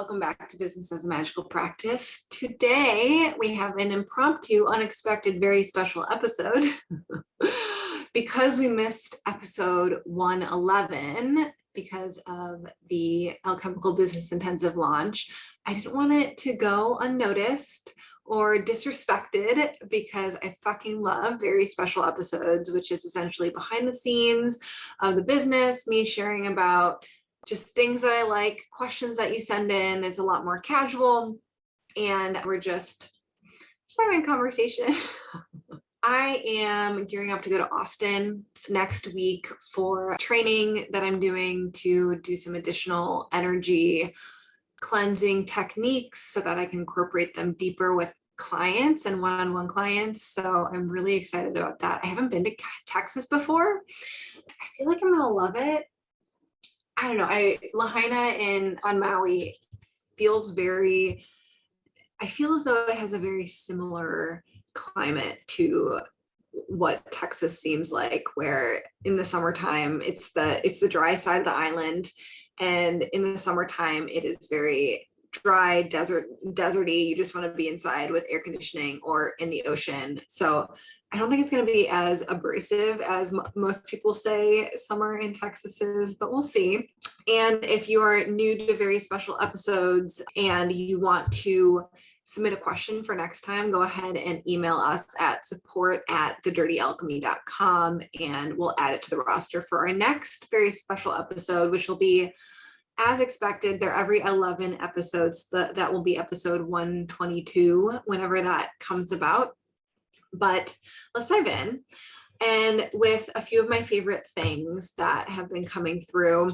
welcome back to Business as a Magical Practice. Today, we have an impromptu, unexpected, very special episode. Because we missed episode 111 because of the Alchemical Business Intensive launch, I didn't want it to go unnoticed or disrespected because I fucking love very special episodes, which is essentially behind the scenes of the business, me sharing about just things that I like, questions that you send in. It's a lot more casual and we're just having a conversation. I am gearing up to go to Austin next week for training that I'm doing to do some additional energy cleansing techniques so that I can incorporate them deeper with clients and one-on-one clients. So I'm really excited about that. I haven't been to Texas before. I feel like I'm gonna love it. I don't know. Lahaina on Maui feels I feel as though it has a very similar climate to what Texas seems like, where in the summertime it's the dry side of the island, and in the summertime it is very dry, deserty. You just want to be inside with air conditioning or in the ocean. So I don't think it's going to be as abrasive as most people say summer in Texas is, but we'll see. And if you are new to very special episodes and you want to submit a question for next time, go ahead and email us at support@thedirtyalchemy.com and we'll add it to the roster for our next very special episode, which will be, as expected, they're every 11 episodes. That will be episode 122 whenever that comes about. But let's dive in. And with a few of my favorite things that have been coming through,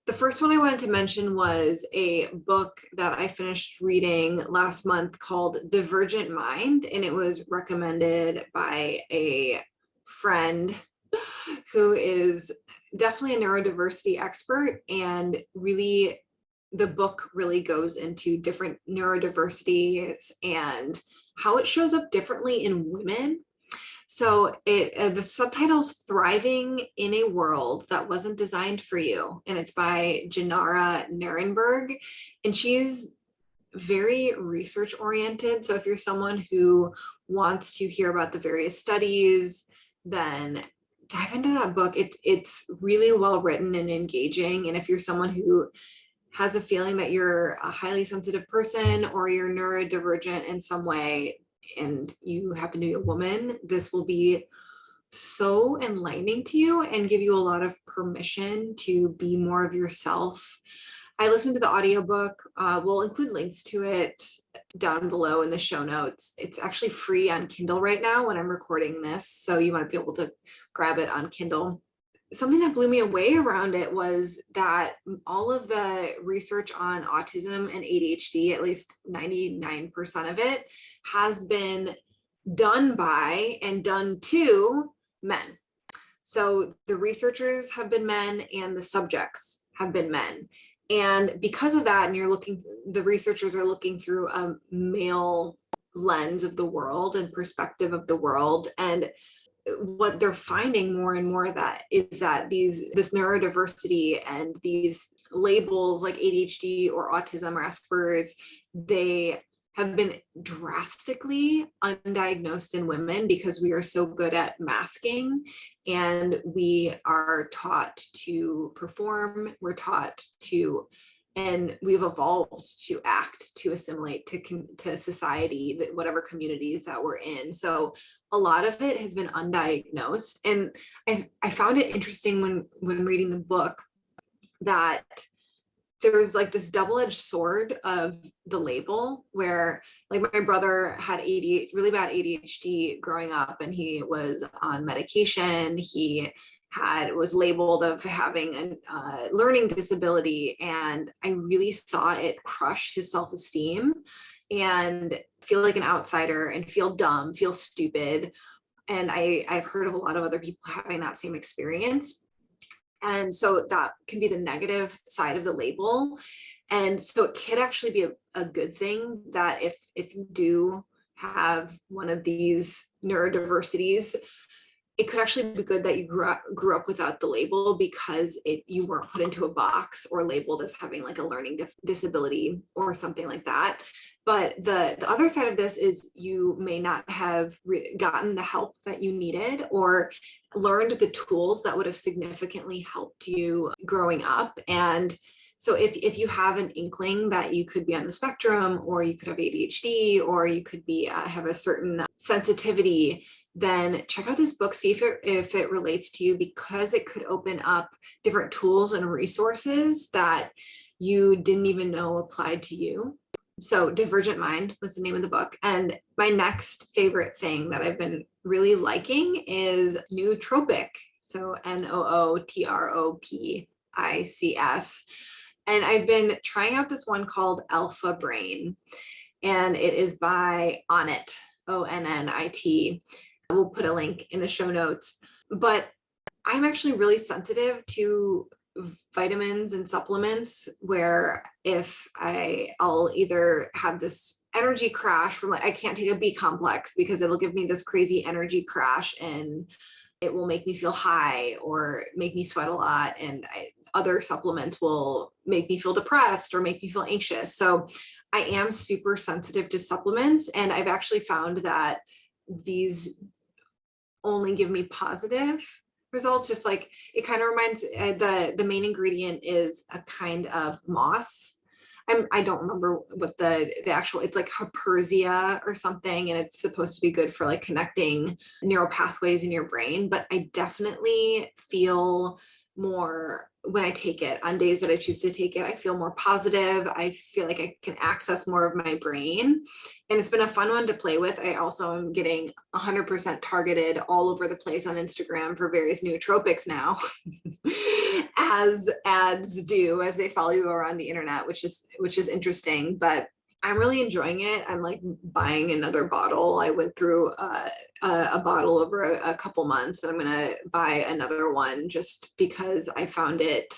the first one I wanted to mention was a book that I finished reading last month called Divergent Mind, and it was recommended by a friend who is definitely a neurodiversity expert, and really the book really goes into different neurodiversities and how it shows up differently in women. So the subtitle's Thriving in a World That Wasn't Designed for You, and it's by Jenara Nerenberg, and she's very research oriented. So if you're someone who wants to hear about the various studies, then dive into that book. It's really well written and engaging. And if you're someone who has a feeling that you're a highly sensitive person or you're neurodivergent in some way and you happen to be a woman, this will be so enlightening to you and give you a lot of permission to be more of yourself. I listened to the audiobook. We'll include links to it down below in the show notes. It's actually free on Kindle right now when I'm recording this, so you might be able to grab it on Kindle. Something that blew me away around it was that all of the research on autism and ADHD, at least 99% of it, has been done by and done to men. So the researchers have been men and the subjects have been men. And because of that, and the researchers are looking through a male lens of the world and perspective of the world. And what they're finding more and more is that this neurodiversity and these labels like ADHD or autism or Asperger's, they have been drastically undiagnosed in women because we are so good at masking, and we are taught to perform, and we've evolved to act, to assimilate to society, that whatever communities that we're in. So a lot of it has been undiagnosed. And I found it interesting when reading the book that there's like this double-edged sword of the label, where like my brother had really bad ADHD growing up, and he was on medication. He was labeled of having a learning disability, and I really saw it crush his self-esteem and feel like an outsider and feel dumb, feel stupid. And I've heard of a lot of other people having that same experience. And so that can be the negative side of the label. And so it could actually be a good thing that if you do have one of these neurodiversities, it could actually be good that you grew up without the label, because you weren't put into a box or labeled as having like a learning disability or something like that. But the other side of this is you may not have gotten the help that you needed or learned the tools that would have significantly helped you growing up. And so if you have an inkling that you could be on the spectrum, or you could have ADHD, or you could be have a certain sensitivity, then check out this book, see if it relates to you, because it could open up different tools and resources that you didn't even know applied to you. So Divergent Mind was the name of the book. And my next favorite thing that I've been really liking is Nootropic. So Nootropics. And I've been trying out this one called Alpha Brain, and it is by Onnit, Onnit. We'll put a link in the show notes. But I'm actually really sensitive to vitamins and supplements, where if I'll either have this energy crash from like, I can't take a B complex because it'll give me this crazy energy crash and it will make me feel high or make me sweat a lot. And other supplements will make me feel depressed or make me feel anxious. So I am super sensitive to supplements. And I've actually found that these only give me positive results. Just like, it kind of reminds, the main ingredient is a kind of moss. I don't remember what the actual, it's like Hapersia or something, and it's supposed to be good for like connecting neural pathways in your brain. But I definitely feel more when I take it. On days that I choose to take it, I feel more positive. I feel like I can access more of my brain, and it's been a fun one to play with. I also am getting 100% targeted all over the place on Instagram for various nootropics now, as ads do as they follow you around the internet, which is interesting. But I'm really enjoying it. I'm like buying another bottle. I went through a bottle over a couple months, and I'm gonna buy another one just because I found it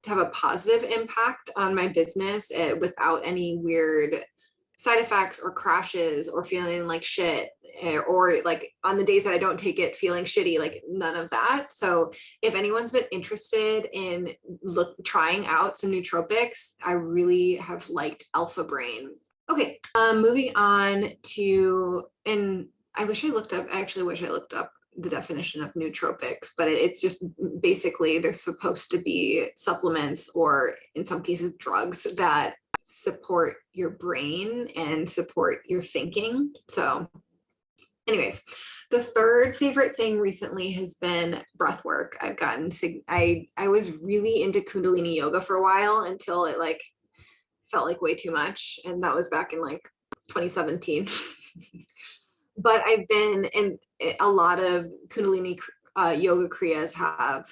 to have a positive impact on my business, without any weird side effects or crashes or feeling like shit, or like on the days that I don't take it feeling shitty, like none of that. So if anyone's been interested in trying out some nootropics, I really have liked Alpha Brain. Okay, moving on to, and I actually wish I looked up the definition of nootropics, but it's just basically they're supposed to be supplements, or in some cases drugs, that support your brain and support your thinking. So anyways, the third favorite thing recently has been breathwork. I was really into Kundalini yoga for a while, until it like felt like way too much. And that was back in like 2017. But I've been in a lot of Kundalini yoga kriyas have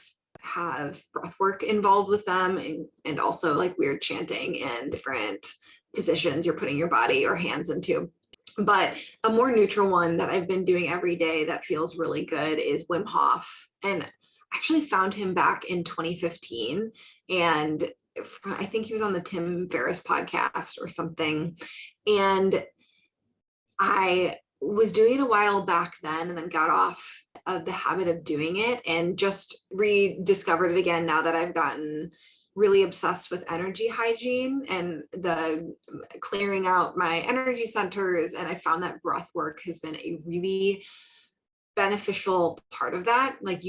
breath work involved with them, and also like weird chanting and different positions you're putting your body or hands into. But a more neutral one that I've been doing every day that feels really good is Wim Hoff. And I actually found him back in 2015. And I think he was on the Tim Ferriss podcast or something. And I was doing it a while back then, and then got off of the habit of doing it, and just rediscovered it again now that I've gotten really obsessed with energy hygiene and the clearing out my energy centers. And I found that breath work has been a really beneficial part of that. Like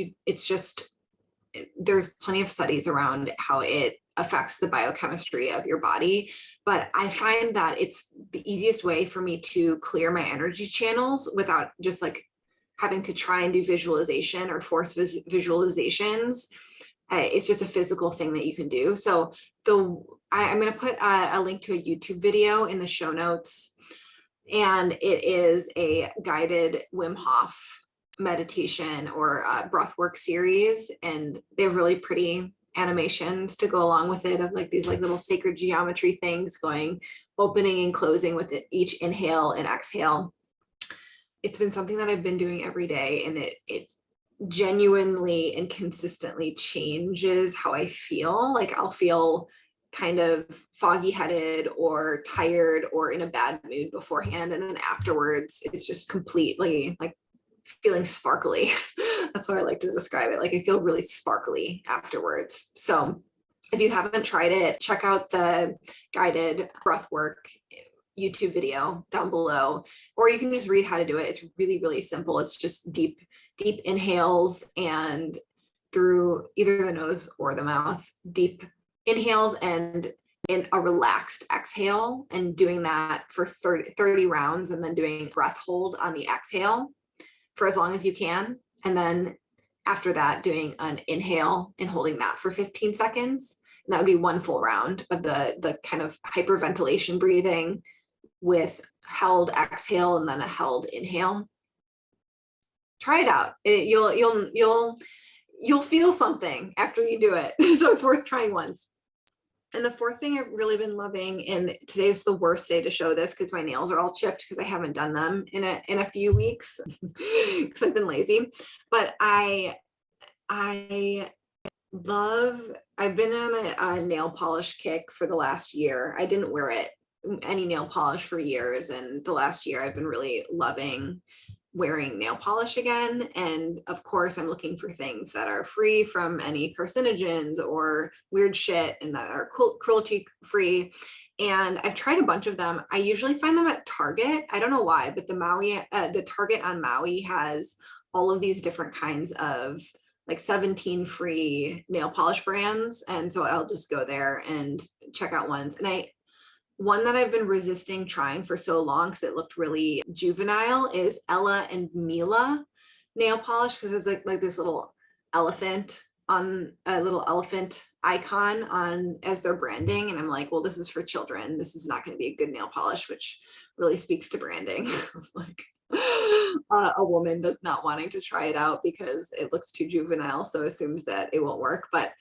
there's plenty of studies around how it affects the biochemistry of your body, but I find that it's the easiest way for me to clear my energy channels without just like having to try and do visualization or force visualizations. It's just a physical thing that you can do. So I'm going to put a link to a YouTube video in the show notes, and it is a guided Wim Hoff meditation or breathwork series, and they have really pretty animations to go along with it, of like these like little sacred geometry things opening and closing with each inhale and exhale. It's been something that I've been doing every day, and it genuinely and consistently changes how I feel. Like I'll feel kind of foggy headed or tired or in a bad mood beforehand, and then afterwards it's just completely like feeling sparkly. That's how I like to describe it. Like I feel really sparkly afterwards. So if you haven't tried it, check out the guided breathwork YouTube video down below, or you can just read how to do it. It's really, really simple. It's just deep inhales and through either the nose or the mouth, deep inhales and in a relaxed exhale, and doing that for 30 rounds, and then doing breath hold on the exhale for as long as you can. And then after that, doing an inhale and holding that for 15 seconds. And that would be one full round of the kind of hyperventilation breathing with held exhale and then a held inhale. Try it out. You'll feel something after you do it. So it's worth trying once. And the fourth thing I've really been loving, and today's the worst day to show this because my nails are all chipped because I haven't done them in a few weeks because I've been lazy. But I've been on a nail polish kick for the last year. I didn't wear any nail polish for years, and the last year I've been really loving wearing nail polish again. And of course, I'm looking for things that are free from any carcinogens or weird shit and that are cruelty free. And I've tried a bunch of them. I usually find them at Target. I don't know why, but the Target on Maui has all of these different kinds of like 17 free nail polish brands. And so I'll just go there and check out ones. And one that I've been resisting trying for so long because it looked really juvenile is Ella and Mila nail polish, because it's like this little elephant on a little elephant icon on as their branding. And I'm like, well, this is for children. This is not going to be a good nail polish, which really speaks to branding. Like a woman does not wanting to try it out because it looks too juvenile, so assumes that it won't work. But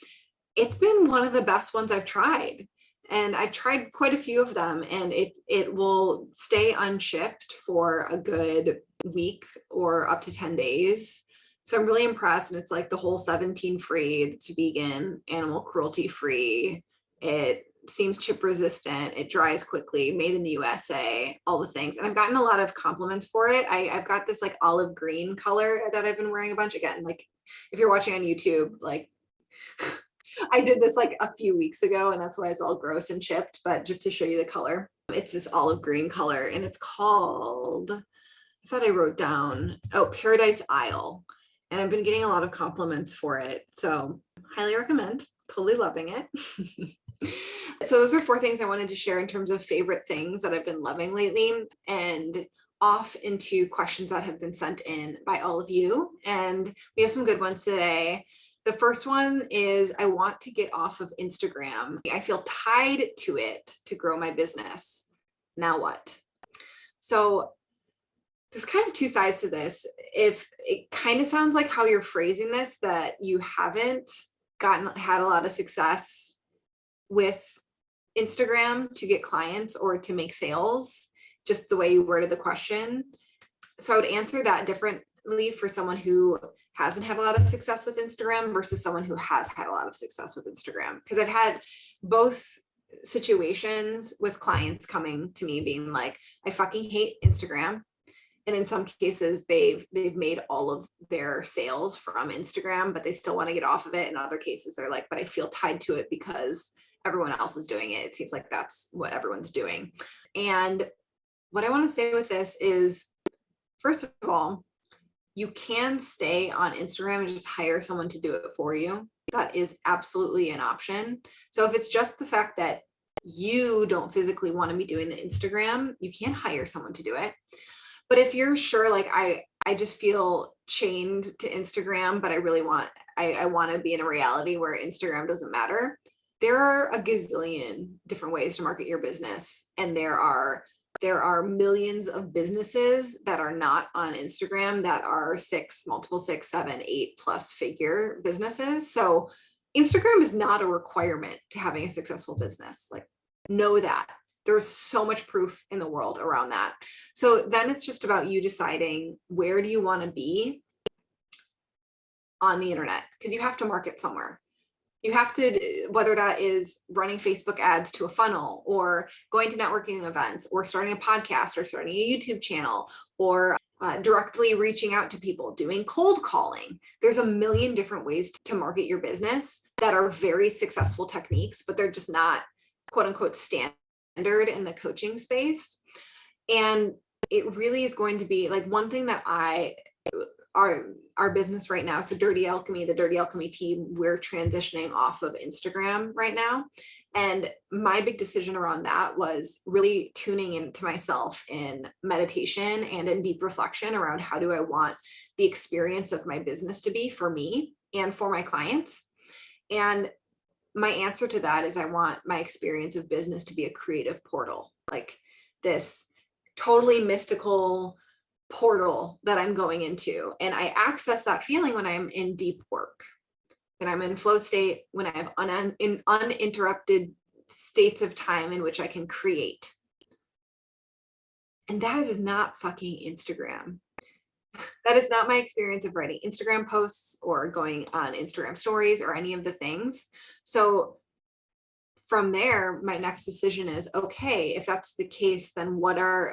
it's been one of the best ones I've tried. And I've tried quite a few of them, and it will stay unchipped for a good week or up to 10 days. So I'm really impressed. And it's like the whole 17 free, it's vegan, animal cruelty free. It seems chip resistant. It dries quickly, made in the USA, all the things. And I've gotten a lot of compliments for it. I've got this like olive green color that I've been wearing a bunch. Again, like if you're watching on YouTube, like I did this like a few weeks ago, and that's why it's all gross and chipped, but just to show you the color, it's this olive green color, and it's called, I thought I wrote down, Paradise Isle. And I've been getting a lot of compliments for it. So highly recommend, totally loving it. So those are 4 things I wanted to share in terms of favorite things that I've been loving lately, and off into questions that have been sent in by all of you. And we have some good ones today. The first one is, I want to get off of Instagram. I feel tied to it to grow my business. Now what? So there's kind of 2 sides to this. If it kind of sounds like how you're phrasing this, that you haven't had a lot of success with Instagram to get clients or to make sales, just the way you worded the question. So I would answer that differently for someone who hasn't had a lot of success with Instagram versus someone who has had a lot of success with Instagram. Because I've had both situations with clients coming to me being like, I fucking hate Instagram. And in some cases, they've made all of their sales from Instagram, but they still want to get off of it. In other cases, they're like, but I feel tied to it because everyone else is doing it. It seems like that's what everyone's doing. And what I want to say with this is, first of all, you can stay on Instagram and just hire someone to do it for you. That is absolutely an option. So if it's just the fact that you don't physically want to be doing the Instagram, you can hire someone to do it. But if you're sure, like I just feel chained to Instagram, but I really I want to be in a reality where Instagram doesn't matter. There are a gazillion different ways to market your business. And there are millions of businesses that are not on Instagram that are 6, 7, 8+ figure businesses. So Instagram is not a requirement to having a successful business. Like, know that. There's so much proof in the world around that. So then it's just about you deciding, where do you want to be on the internet? Because you have to market somewhere. You have to, whether that is running Facebook ads to a funnel, or going to networking events, or starting a podcast, or starting a YouTube channel, or directly reaching out to people, doing cold calling. There's a million different ways to market your business that are very successful techniques, but they're just not quote unquote standard in the coaching space. And it really is going to be like one thing that our business right now. So Dirty Alchemy, the Dirty Alchemy team, we're transitioning off of Instagram right now. And my big decision around that was really tuning into myself in meditation and in deep reflection around how do I want the experience of my business to be for me and for my clients. And my answer to that is I want my experience of business to be a creative portal, like this totally mystical portal that I'm going into. And I access that feeling when I'm in deep work, when I'm in flow state, when I have uninterrupted states of time in which I can create. And that is not fucking Instagram. That is not my experience of writing Instagram posts or going on Instagram stories or any of the things. So from there, my next decision is, okay, if that's the case, then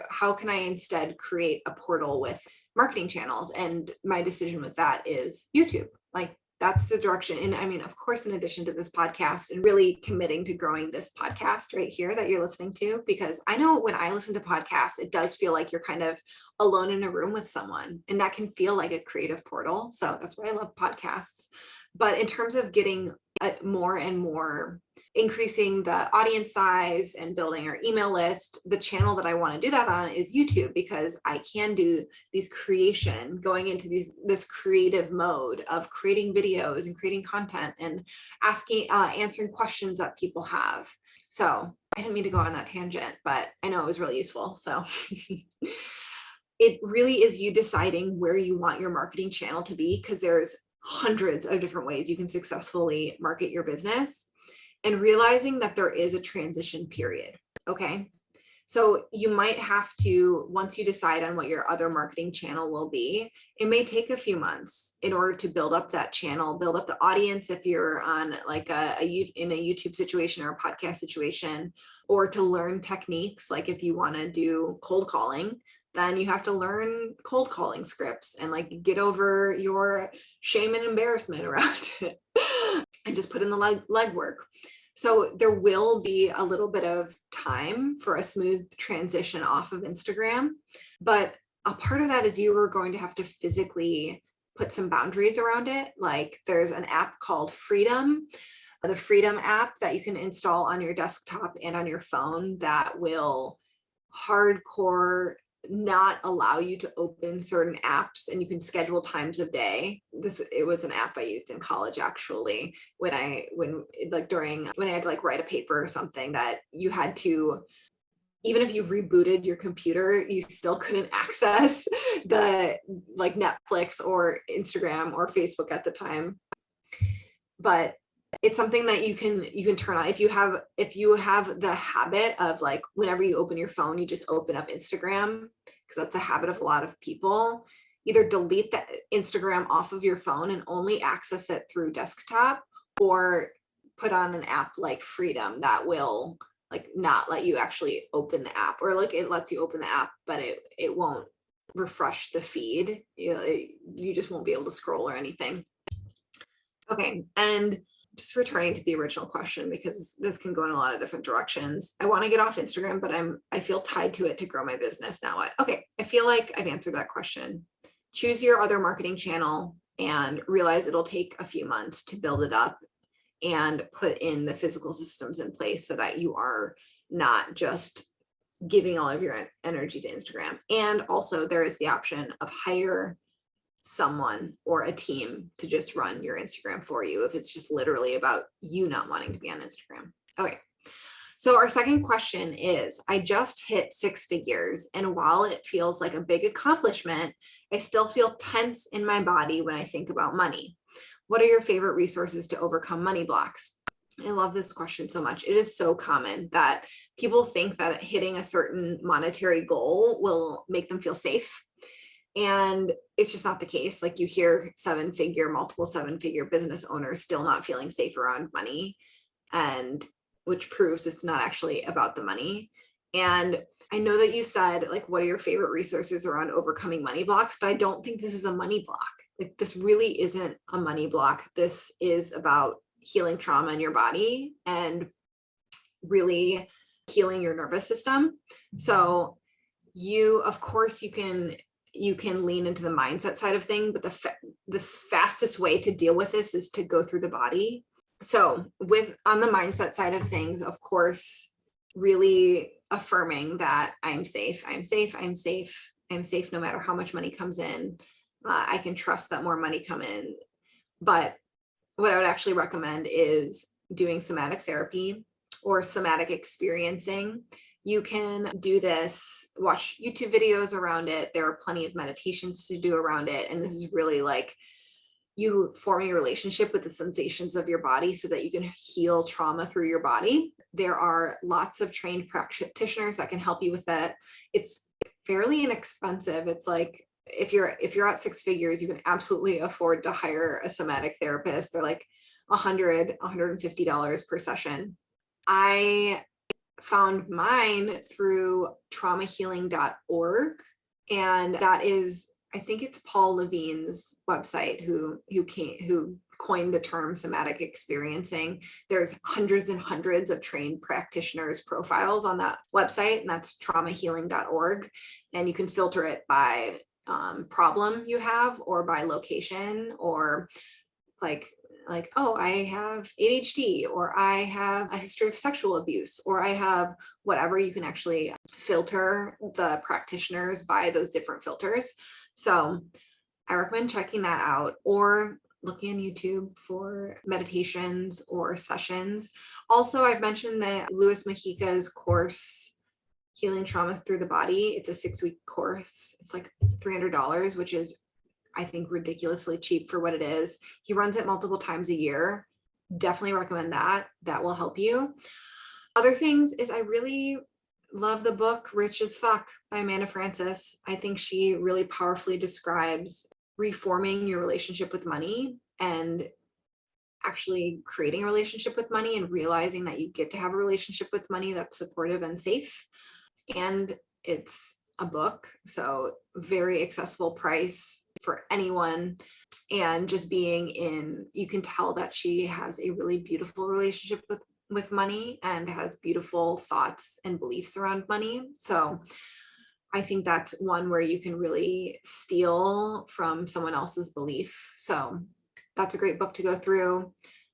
how can I instead create a portal with marketing channels? And my decision with that is YouTube. Like that's the direction. And I mean, of course, in addition to this podcast and really committing to growing this podcast right here that you're listening to, because I know when I listen to podcasts, it does feel like you're kind of alone in a room with someone, and that can feel like a creative portal. So that's why I love podcasts. But in terms of getting more and more, increasing the audience size and building our email list, the channel that I want to do that on is YouTube, because I can do these going into this creative mode of creating videos and creating content and answering questions that people have. So I didn't mean to go on that tangent, but I know it was really useful. So it really is you deciding where you want your marketing channel to be, because there's hundreds of different ways you can successfully market your business, and realizing that there is a transition period. Okay. So you might have to, once you decide on what your other marketing channel will be, it may take a few months in order to build up that channel, build up the audience if you're on like in a YouTube situation or a podcast situation, or to learn techniques. Like if you want to do cold calling, then you have to learn cold calling scripts and like get over your shame and embarrassment around it and just put in the legwork. So there will be a little bit of time for a smooth transition off of Instagram, but a part of that is you are going to have to physically put some boundaries around it. Like there's an app called Freedom, the Freedom app that you can install on your desktop and on your phone that will hardcore not allow you to open certain apps, and you can schedule times of day. It was an app I used in college actually, when I had to like write a paper or something that you had to, even if you rebooted your computer, you still couldn't access the like Netflix or Instagram or Facebook at the time. But it's something that you can turn on if you have the habit of like whenever you open your phone, you just open up Instagram, because that's a habit of a lot of people. Either delete the Instagram off of your phone and only access it through desktop, or put on an app like Freedom that will like not let you actually open the app, or like it lets you open the app, but it won't refresh the feed. You just won't be able to scroll or anything. Okay, and just returning to the original question, because this can go in a lot of different directions. I want to get off Instagram, but I feel tied to it to grow my business now. Okay, I feel like I've answered that question. Choose your other marketing channel and realize it'll take a few months to build it up and put in the physical systems in place so that you are not just giving all of your energy to Instagram. And also there is the option of hire someone or a team to just run your Instagram for you if it's just literally about you not wanting to be on Instagram. Okay. So our second question is, I just hit 6 figures, and while it feels like a big accomplishment, I still feel tense in my body when I think about money. What are your favorite resources to overcome money blocks? I love this question so much. It is so common that people think that hitting a certain monetary goal will make them feel safe. And it's just not the case. Like you hear multiple 7-figure business owners still not feeling safe around money, and which proves it's not actually about the money. And I know that you said, like, what are your favorite resources around overcoming money blocks? But I don't think this is a money block. Like, this really isn't a money block. This is about healing trauma in your body and really healing your nervous system. So of course, you can lean into the mindset side of things, but the fastest way to deal with this is to go through the body. So on the mindset side of things, of course, really affirming that I'm safe, no matter how much money comes in. I can trust that more money come in. But what I would actually recommend is doing somatic therapy or somatic experiencing. You can do this, watch YouTube videos around it. There are plenty of meditations to do around it. And this is really like you forming a relationship with the sensations of your body so that you can heal trauma through your body. There are lots of trained practitioners that can help you with that. It's fairly inexpensive. It's like, if you're at six figures, you can absolutely afford to hire a somatic therapist. They're like $150 per session. I found mine through traumahealing.org. And that is, I think it's Paul Levine's website who coined the term somatic experiencing. There's hundreds and hundreds of trained practitioners profiles on that website, and that's traumahealing.org. And you can filter it by problem you have, or by location, or like, oh, I have ADHD, or I have a history of sexual abuse, or I have whatever. You can actually filter the practitioners by those different filters. So I recommend checking that out, or looking on YouTube for meditations or sessions. Also, I've mentioned that Luis Mejica's course, Healing Trauma Through the Body. It's a 6-week course. It's like $300, which is, I think, ridiculously cheap for what it is. He runs it multiple times a year. Definitely recommend that. That will help you. Other things is, I really love the book Rich as Fuck by Amanda Francis. I think she really powerfully describes reforming your relationship with money and actually creating a relationship with money and realizing that you get to have a relationship with money that's supportive and safe. And it's a book, so very accessible price for anyone. And just you can tell that she has a really beautiful relationship with money and has beautiful thoughts and beliefs around money. So I think that's one where you can really steal from someone else's belief. So that's a great book to go through.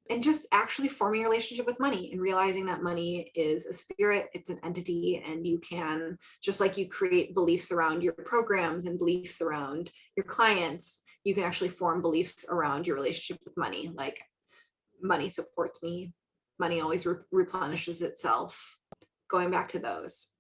And just actually forming a relationship with money and realizing that money is a spirit, it's an entity, and you can, just like you create beliefs around your programs and beliefs around your clients, you can actually form beliefs around your relationship with money. Like, money supports me, money always replenishes itself, going back to those.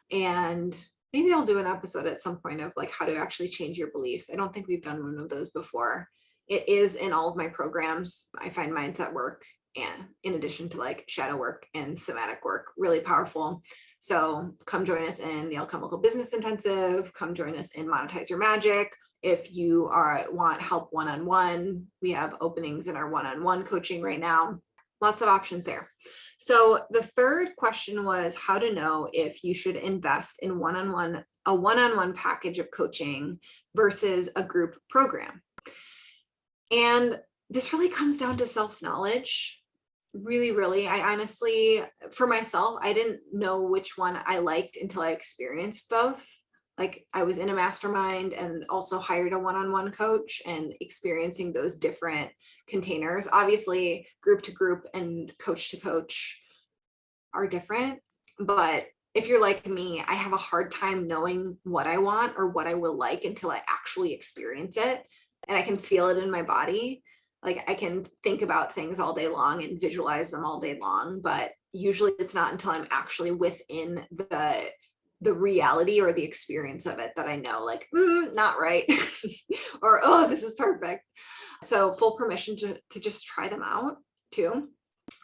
And maybe I'll do an episode at some point of like how to actually change your beliefs. I don't think we've done one of those before. It is in all of my programs. I find mindset work, and in addition to like shadow work and somatic work, really powerful. So come join us in the Alchemical Business Intensive. Come join us in Monetize Your Magic. If you want help one-on-one, we have openings in our one-on-one coaching right now. Lots of options there. So the third question was how to know if you should invest in a one-on-one package of coaching versus a group program. And this really comes down to self-knowledge. Really, really. I honestly, for myself, I didn't know which one I liked until I experienced both. Like, I was in a mastermind and also hired a one-on-one coach, and experiencing those different containers. Obviously, group to group and coach to coach are different. But if you're like me, I have a hard time knowing what I want or what I will like until I actually experience it. And I can feel it in my body. Like, I can think about things all day long and visualize them all day long, but usually it's not until I'm actually within the reality or the experience of it that I know, like, not right, or, oh, this is perfect. So full permission to just try them out too.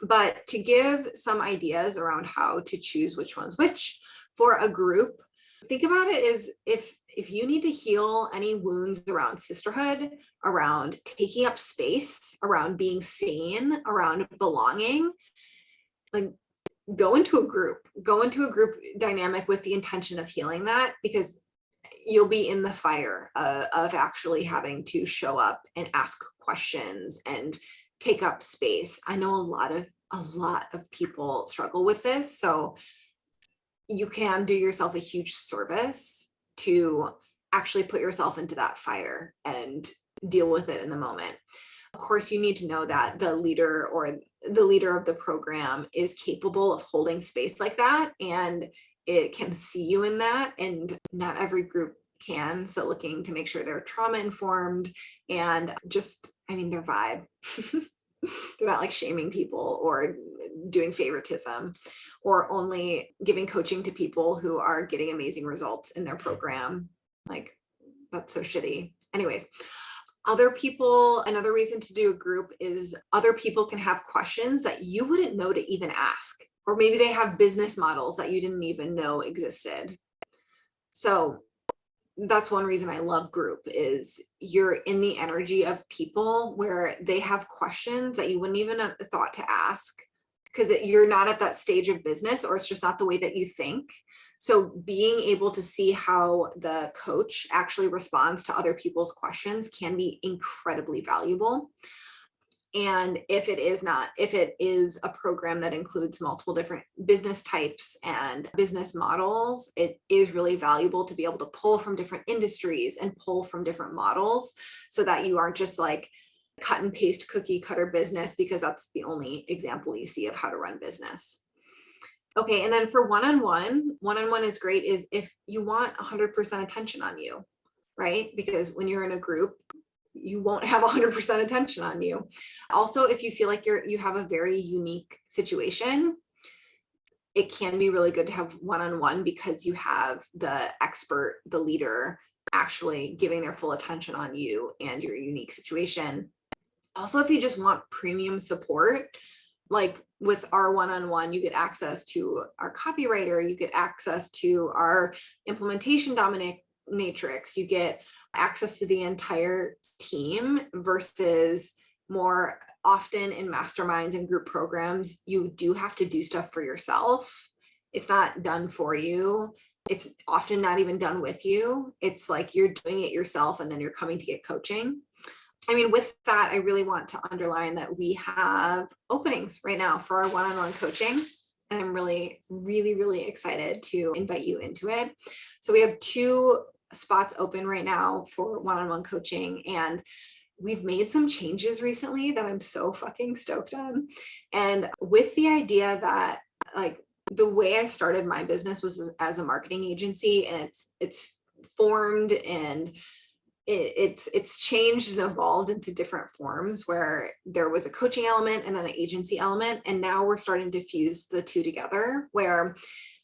But to give some ideas around how to choose which one's which for a group, think about it as if you need to heal any wounds around sisterhood, around taking up space, around being seen, around belonging, like, go into a group dynamic with the intention of healing that, because you'll be in the fire of actually having to show up and ask questions and take up space. I know a lot of people struggle with this. So you can do yourself a huge service to actually put yourself into that fire and deal with it in the moment. Of course, you need to know that the leader of the program is capable of holding space like that, and it can see you in that, and not every group can. So looking to make sure they're trauma informed and just, I mean, their vibe. They're not like shaming people or doing favoritism or only giving coaching to people who are getting amazing results in their program. Like, that's so shitty. Anyways, another reason to do a group is other people can have questions that you wouldn't know to even ask, or maybe they have business models that you didn't even know existed. So that's one reason I love group, is you're in the energy of people where they have questions that you wouldn't even have thought to ask, because you're not at that stage of business, or it's just not the way that you think. So being able to see how the coach actually responds to other people's questions can be incredibly valuable. And if it is a program that includes multiple different business types and business models, it is really valuable to be able to pull from different industries and pull from different models, so that you aren't just like cut and paste cookie cutter business because that's the only example you see of how to run business. Okay, and then for one-on-one is great is if you want 100% attention on you, right? Because when you're in a group, you won't have 100% attention on you. Also, if you feel like you have a very unique situation, it can be really good to have one-on-one, because you have the expert, the leader, actually giving their full attention on you and your unique situation. Also, if you just want premium support, like with our one-on-one, you get access to our copywriter, you get access to our implementation dominatrix, you get access to the entire team, versus more often in masterminds and group programs, you do have to do stuff for yourself. It's not done for you. It's often not even done with you. It's like you're doing it yourself and then you're coming to get coaching. I mean, with that, I really want to underline that we have openings right now for our one-on-one coaching. And I'm really, really, really excited to invite you into it. So we have 2 spots open right now for one-on-one coaching, and we've made some changes recently that I'm so fucking stoked on. And with the idea that, like, the way I started my business was as a marketing agency, and it's formed and it's changed and evolved into different forms, where there was a coaching element and then an agency element, and now we're starting to fuse the two together, where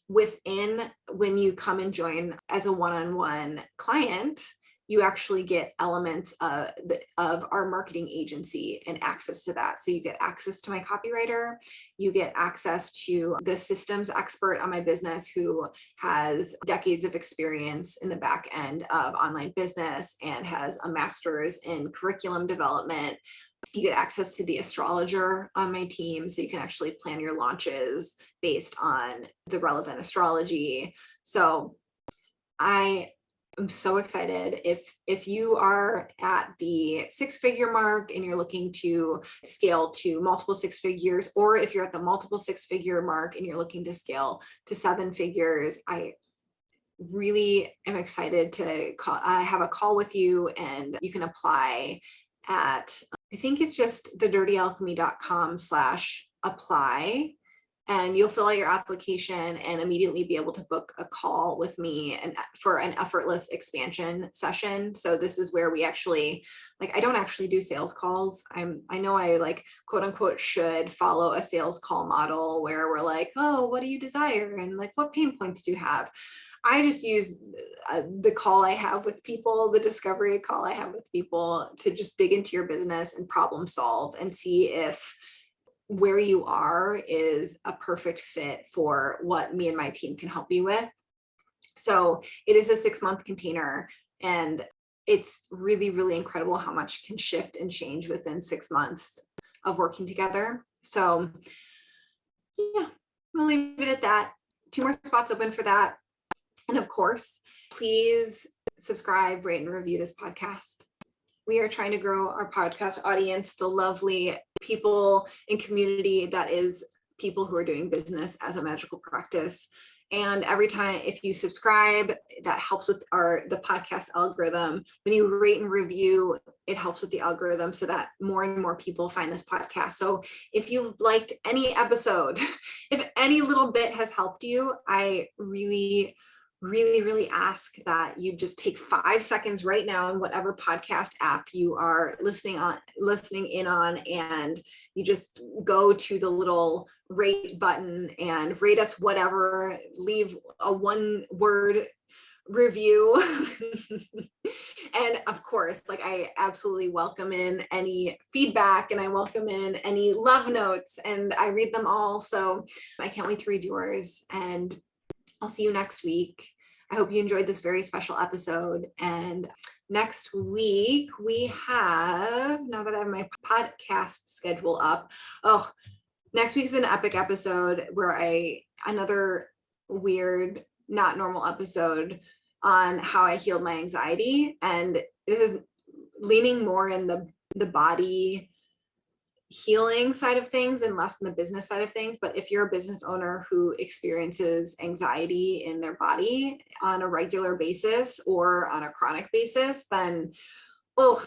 when you come and join as a one-on-one client, you actually get elements of our marketing agency and access to that. So you get access to my copywriter, you get access to the systems expert on my business who has decades of experience in the back end of online business and has a master's in curriculum development. You get access to the astrologer on my team, so you can actually plan your launches based on the relevant astrology. So I'm so excited. If you are at the 6-figure mark and you're looking to scale to multiple 6 figures, or if you're at the multiple 6-figure mark and you're looking to scale to 7 figures, I really am excited to have a call with you, and you can apply at, I think it's just thedirtyalchemy.com/apply. And you'll fill out your application and immediately be able to book a call with me and for an effortless expansion session. So this is where we actually, like, I don't actually do sales calls. I know I, like, quote unquote should follow a sales call model where we're like, oh, what do you desire? And like, what pain points do you have? I just use the call I have with people, the discovery call I have with people, to just dig into your business and problem solve and see if where you are is a perfect fit for what me and my team can help you with. So it is a 6-month container, and it's really, really incredible how much can shift and change within 6 months of working together. So yeah, we'll leave it at that. 2 more spots open for that. And of course, please subscribe, rate, and review this podcast. We are trying to grow our podcast audience, the lovely people and community that is people who are doing business as a magical practice. And every time, if you subscribe, that helps with the podcast algorithm. When you rate and review, it helps with the algorithm so that more and more people find this podcast. So if you've liked any episode, if any little bit has helped you, I really ask that you just take 5 seconds right now in whatever podcast app you are listening in on, and you just go to the little rate button and rate us whatever, leave a 1-word review. And of course, like, I absolutely welcome in any feedback, and I welcome in any love notes, and I read them all. So I can't wait to read yours, and I'll see you next week. I hope you enjoyed this very special episode. And next week we have, now that I have my podcast schedule up, next week's an epic episode where another weird, not normal episode on how I healed my anxiety. And it is leaning more in the body healing side of things and less in the business side of things. But if you're a business owner who experiences anxiety in their body on a regular basis or on a chronic basis, then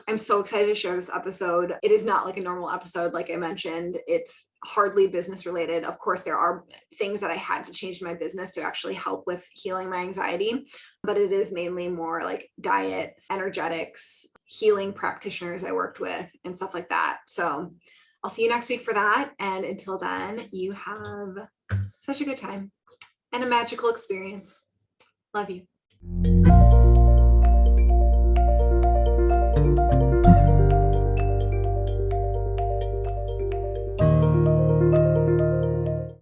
I'm so excited to share this episode. It is not like a normal episode. Like I mentioned, it's hardly business related. Of course, there are things that I had to change in my business to actually help with healing my anxiety, but it is mainly more like diet, energetics, healing practitioners I worked with, and stuff like that. So I'll see you next week for that. And until then, you have such a good time and a magical experience. Love you.